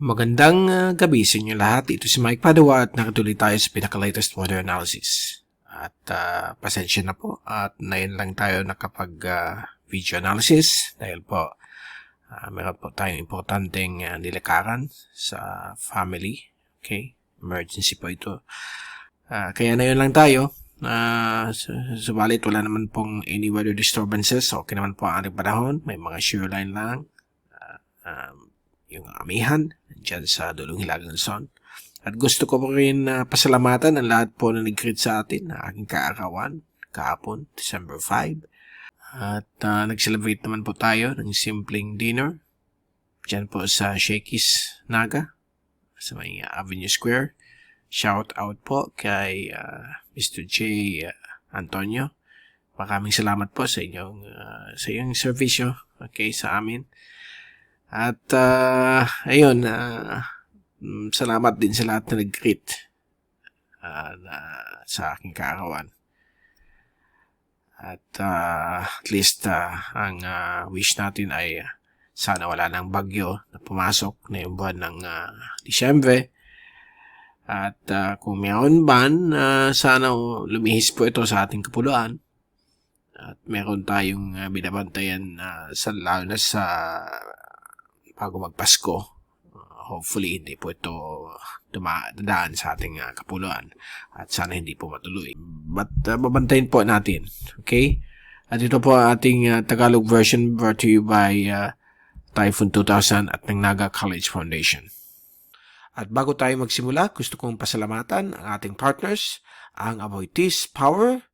Magandang gabi sa inyo lahat. Ito si Mike Padua at nakatuloy tayo sa pinaka-latest weather analysis. At pasensya na po at ngayon lang tayo nakapag-video analysis dahil po meron po tayong importanteng nilakaran sa family. Okay? Emergency po ito. Kaya ngayon lang tayo. Subalit wala naman pong any weather disturbances. Okay naman po ang ating panahon. May mga shoreline lang. Yung amihan dyan sa dulong hilagang Luzon. At gusto ko po rin pasalamatan ang lahat po na nag-greet sa atin na aking kaarawan kahapon, December 5. At nag-celebrate naman po tayo ng simpleng dinner dyan po sa Shakey's Naga sa may Avenue Square. Shout out po kay Mr. J. Antonio. Maraming salamat po sa inyong servisyo, okay, sa amin. At ayun, salamat din sa lahat na nag-greet sa aking kaarawan. At least ang wish natin ay sana wala ng bagyo na pumasok na yung buwan ng Disyembre. At kung mayroon man, sana lumihis po ito sa ating kapuluan. At meron tayong binabantayan lalo na sa bago magpasko. Hopefully, hindi po ito dumadaan sa ating kapuluan. At sana hindi po matuloy. But babantayin po natin. Okay? At ito po ang ating Tagalog version brought to you by Typhoon 2000 at ng Naga College Foundation. At bago tayo magsimula, gusto kong pasalamatan ang ating partners, ang Aboitiz Power,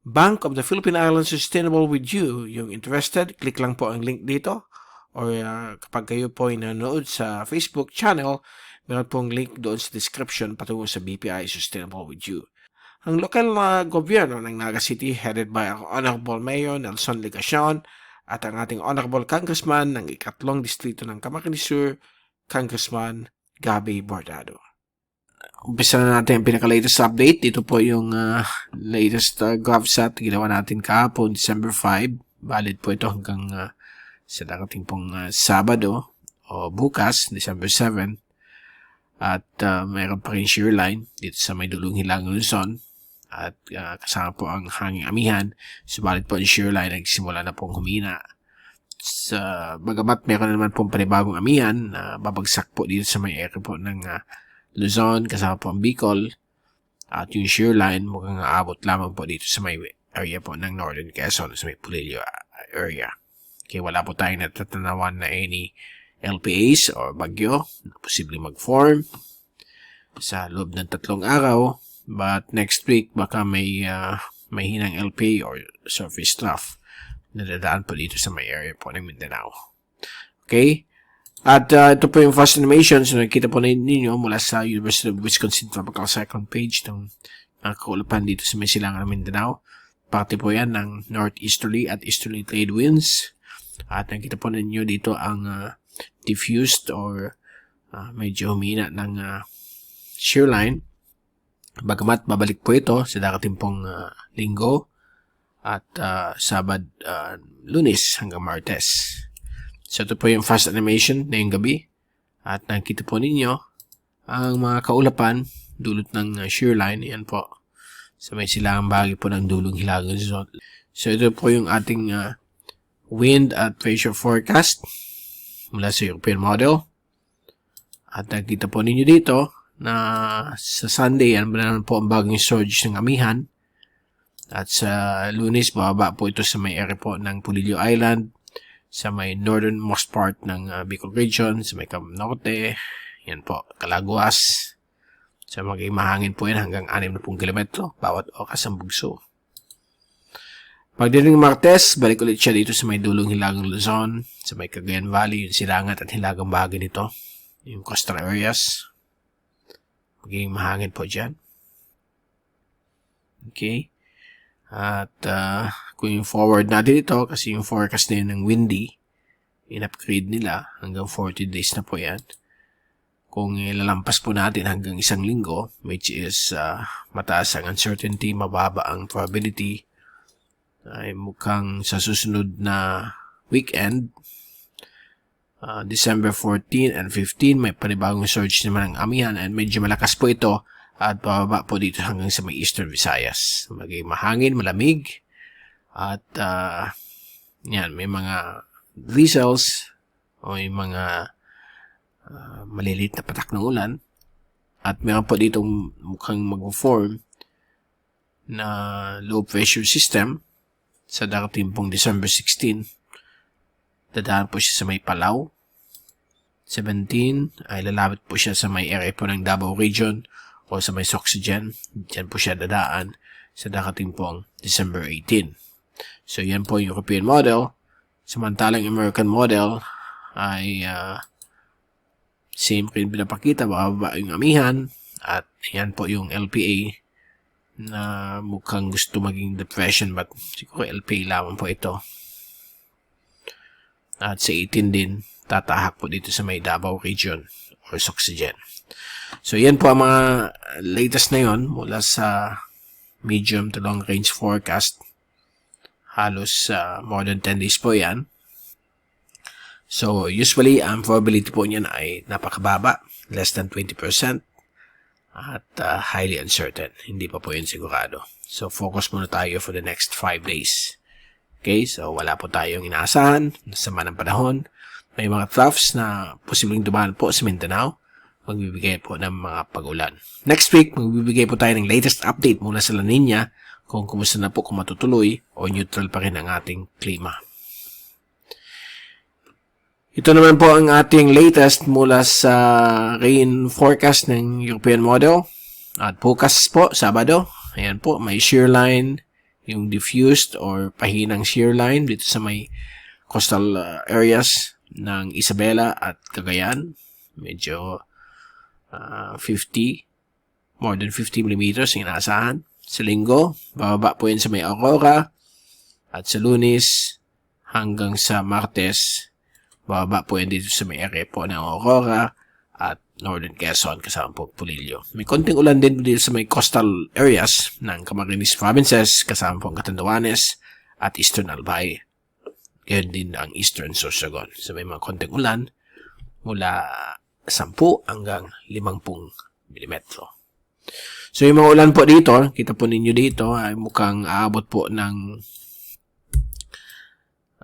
Bank of the Philippine Islands Sustainable with You. Yung interested, click lang po ang link dito. Or kapag kayo po ay nanonood sa Facebook channel, meron pong link doon sa description patungo sa BPI Sustainable with You. Ang lokal na gobyerno ng Naga City headed by ang Honorable Mayor Nelson Legacion at ang ating Honorable Congressman ng ikatlong distrito ng Camarines Sur, Congressman Gabby Bordado. Umpisa na natin ang pinaka-latest update. Ito po yung latest GovSat ginawa natin kahapon, December 5. Valid po ito hanggang sa darating pong Sabado o bukas, December 7. At mayroon pa rin shoreline dito sa may dulong hilagang Luzon. At kasama po ang hanging amihan. Subalit po ang shoreline nagsimula na pong humina. Bagamat meron naman pong panibagong amihan na babagsak po dito sa may area po ng Luzon, kasama po ang Bicol. At yung shoreline mukhang aabot lamang po dito sa may area po ng Northern Quezon, sa may Pulilio area. Okay, wala po tayong natatanawan na any LPAs o bagyo na posibleng mag-form sa loob ng 3 araw. But next week, baka may hinang LPA or surface trough na dadaan po dito sa may area po ng Mindanao. Okay? At ito po yung fast animations na nakita po ninyo mula sa University of Wisconsin Tropical Cyclone page ng kaulapan dito sa may silangan ng Mindanao. Parte po yan ng northeasterly at easterly trade winds. At nakita po ninyo dito ang diffused or medyo humina ng shearline. Bagamat babalik po ito sa darating pong linggo at Lunes hanggang Martes. So ito po yung fast animation na yung gabi. At nakita po ninyo ang mga kaulapan dulot ng shearline. Yan po. Sa may silangang bahagi po ng dulong hilagang Luzon. So ito po yung ating wind at pressure forecast mula sa European model. At nakita po ninyo dito na sa Sunday, yan ba naman po ang bagong surge ng amihan. At sa Lunes, bababa po ito sa may area po ng Pulilio Island, sa may northernmost part ng Bicol region, sa may Cam Norte, yan po, Calaguas. So magiging mahangin po yan hanggang 60 kilometro bawat oras ang bugso. Pagdating Martes, balik ulit siya dito sa may dulong hilagang Luzon, sa may Cagayan Valley, yung silangat at hilagang bahagi nito, yung coastal areas. Magiging mahangin po dyan. Okay. At kung yung forward natin ito, kasi yung forecast na yun ng windy, in-upgrade nila hanggang 40 days na po yan. Kung ilalampas po natin hanggang 1 linggo, which is mataas ang uncertainty, mababa ang probability, ay mukhang sa susunod na weekend December 14 and 15, may panibagong surge naman ng amihan and medyo malakas po ito at bababa po dito hanggang sa may Eastern Visayas. Maging mahangin, malamig at yan, may mga drizzles o may mga malilit na patak ng ulan at meron po dito mukhang mag-form na low pressure system sa darating pong December 16. Dadaan po siya sa may Palau. 17 ay lalapit po siya sa may area po ng Davao region o sa may Soxygen. Diyan po siya dadaan sa darating pong December 18. So yan po yung European model. Samantalang American model ay same rin pinapakita, bababa yung amihan at yan po yung LPA na mukhang gusto maging depression but siguro LPA lamang po ito. At sa 18 din, tatahak po dito sa may Davao region or Soxygen. So yan po ang mga latest na yon mula sa medium to long range forecast. Halos more than 10 days po yan. So usually, ang probability po niyan ay napakababa, less than 20%. At highly uncertain. Hindi pa po yun sigurado. So, focus muna tayo for the next 5 days. Okay? So, wala po tayong inaasahan. Nasama ng panahon. May mga troughs na posibleng dumaan po sa Mindanao. Magbibigay po ng mga pag-ulan. Next week, magbibigay po tayo ng latest update mula sa La Nina kung kumusta na po kung matutuloy o neutral pa rin ang ating klima. Ito naman po ang ating latest mula sa rain forecast ng European model. At bukas po, Sabado, ayan po, may shear line, yung diffused or pahinang shear line dito sa may coastal areas ng Isabela at Cagayan. Medyo 50, more than 50 millimeters yung inaasahan. Sa Linggo, bababa po yun sa may Aurora. At sa Lunes hanggang sa Martes, bababa po yun dito sa may area po ng Aurora at Northern Quezon kasama po Pulillo. May konting ulan din dito sa may coastal areas ng Camarines Provinces kasama po ang Catanduanes at Eastern Albay. Gayon din ang Eastern Sorsogon. So may mga konting ulan mula 10 hanggang 50 mm. So yung mga ulan po dito, kita po ninyo dito ay mukhang aabot po ng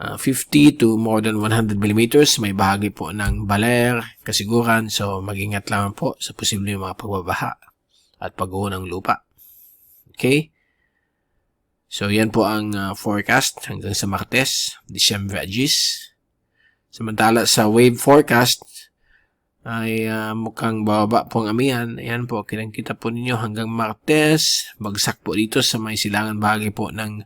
50 to more than 100 millimeters. May bahagi po ng Baler, Kasiguran. So, mag-ingat lang po sa posibleng mga pagbabaha at pag-uho ng lupa. Okay? So, yan po ang forecast hanggang sa Martes, Disyembre Agis. Samantala sa wave forecast ay mukhang bababa po ang amihan. Ayan po, kinakita po ninyo hanggang Martes. Bagsak po dito sa may silangan bahagi po ng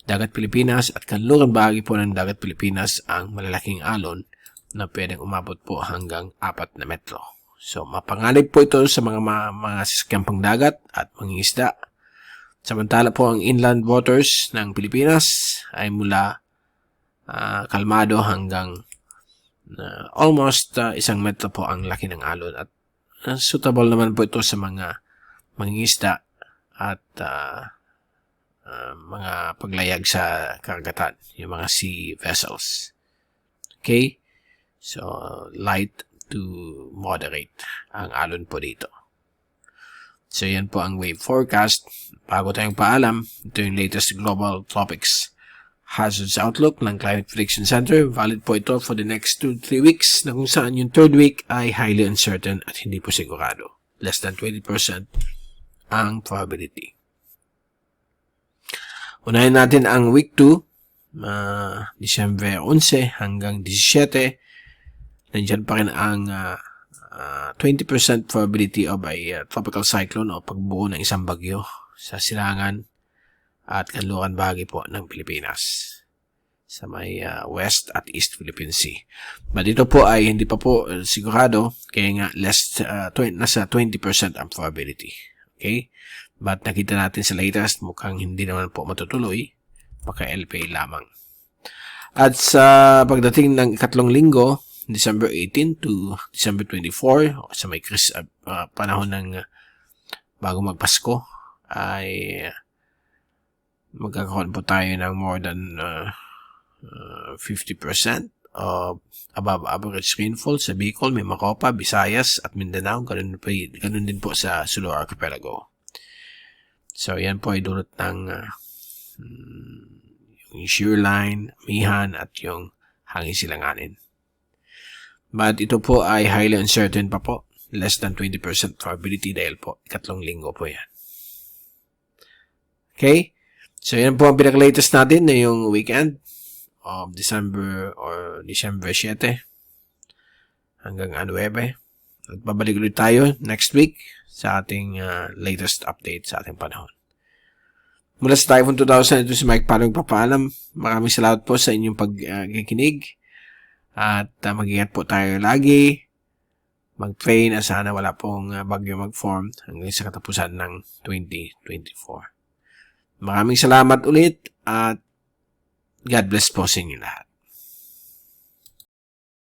Dagat Pilipinas at kanluran bahagi po ng Dagat Pilipinas ang malalaking alon na pwedeng umabot po hanggang 4 na metro. So, mapanganib po ito sa mga sasakyang pangdagat at mangingisda. Samantala po ang inland waters ng Pilipinas ay mula kalmado hanggang almost 1 metro po ang laki ng alon at suitable naman po ito sa mga mangingisda at mga paglayag sa karagatan, yung mga sea vessels. Okay? So, light to moderate ang alon po dito. So, yan po ang wave forecast. Bago tayong paalam, ito yung latest global tropics hazards outlook ng Climate Prediction Center. Valid po ito for the next 2-3 weeks na kung saan yung third week ay highly uncertain at hindi po sigurado. Less than 20% ang probability. Unahin natin ang week 2, Disyembre 11 hanggang 17. Nandiyan pa rin ang 20% probability of a tropical cyclone o pagbuo ng isang bagyo sa silangan at kanluran bahagi po ng Pilipinas sa may West at East Philippine Sea. But ito po ay hindi pa po sigurado kaya nga nasa 20% ang probability. Okay? But nakita natin sa latest, mukhang hindi naman po matutuloy. Baka LPA lamang. At sa pagdating ng ikatlong linggo, December 18 to December 24, sa may panahon ng bago magpasko, ay magkakaroon po tayo ng more than 50% above average rainfall sa Bicol, Mimaropa, Visayas at Mindanao. Ganun din po sa Sulu Archipelago. So, yan po ay dulot ng yung shear line, amihan, at yung hangin silanganin. But ito po ay highly uncertain pa po. Less than 20% probability dahil po 3 linggo po yan. Okay? So, yan po ang pinaka-latest natin na yung weekend of December 7 hanggang 9. At babalik ulit tayo next week sa ating latest update sa ating panahon. Mula sa Typhoon 2000, ito si Mike Palong papaalam. Maraming salamat po sa inyong pagkikinig. At mag-ingat po tayo lagi. Mag-pray na sana wala pong bagyo mag-form hanggang sa katapusan ng 2024. Maraming salamat ulit at God bless po sa inyo lahat.